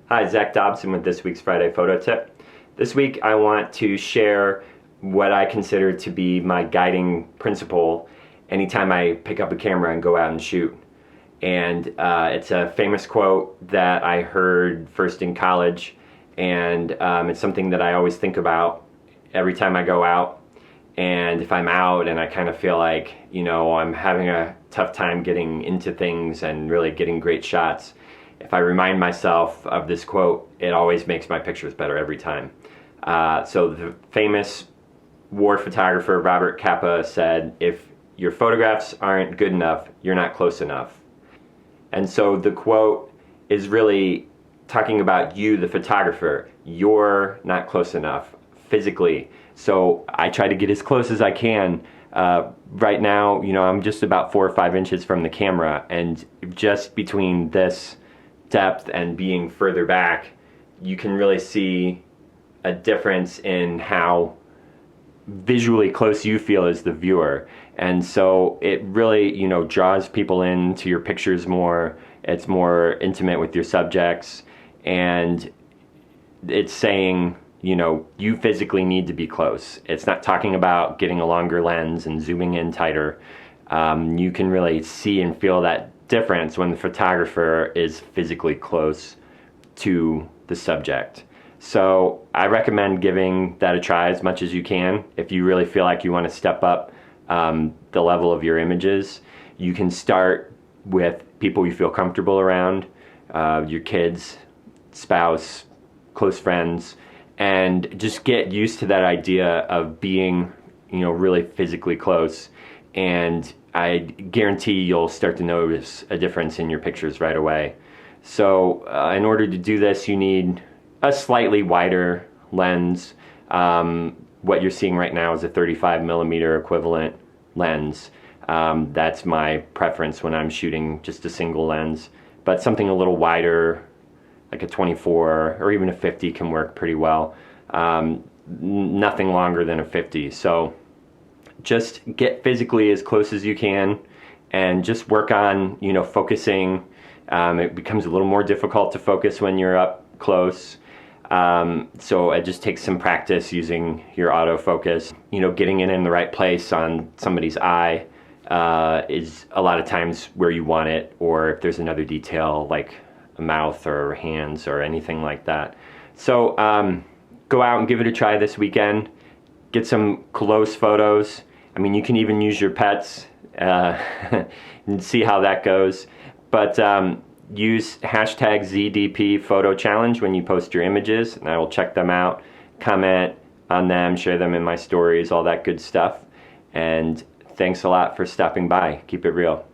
Hi, Zach Dobson with this week's Friday Photo Tip. This week I want to share what I consider to be my guiding principle anytime I pick up a camera and go out and shoot. And it's a famous quote that I heard first in college, and it's something that I always think about every time I go out. And if I'm out and I kind of feel like, I'm having a tough time getting into things and really getting great shots, if I remind myself of this quote, it always makes my pictures better every time. So the famous war photographer Robert Capa said, if your photographs aren't good enough, you're not close enough. And so the quote is really talking about you, the photographer. You're not close enough physically. So I try to get as close as I can. Right now, I'm just about 4 or 5 inches from the camera, and just between this depth and being further back, you can really see a difference in how visually close you feel as the viewer. And so it really, draws people into your pictures more. It's more intimate with your subjects, and it's saying, you physically need to be close. It's not talking about getting a longer lens and zooming in tighter. You can really see and feel that difference when the photographer is physically close to the subject. So I recommend giving that a try as much as you can. If you really feel like you want to step up the level of your images, you can start with people you feel comfortable around, your kids, spouse, close friends, and just get used to that idea of being, really physically close. And I guarantee you'll start to notice a difference in your pictures right away. So in order to do this, you need a slightly wider lens. What you're seeing right now is a 35mm equivalent lens. That's my preference when I'm shooting just a single lens. But something a little wider, like a 24 or even a 50 can work pretty well. Nothing longer than a 50. So just get physically as close as you can and just work on, focusing. It becomes a little more difficult to focus when you're up close. So it just takes some practice using your autofocus. Getting it in the right place on somebody's eye is a lot of times where you want it, or if there's another detail like a mouth or hands or anything like that. So go out and give it a try this weekend. Get some close photos. You can even use your pets and see how that goes. But use hashtag ZDP Photo Challenge when you post your images, and I will check them out, comment on them, share them in my stories, all that good stuff. And thanks a lot for stopping by. Keep it real.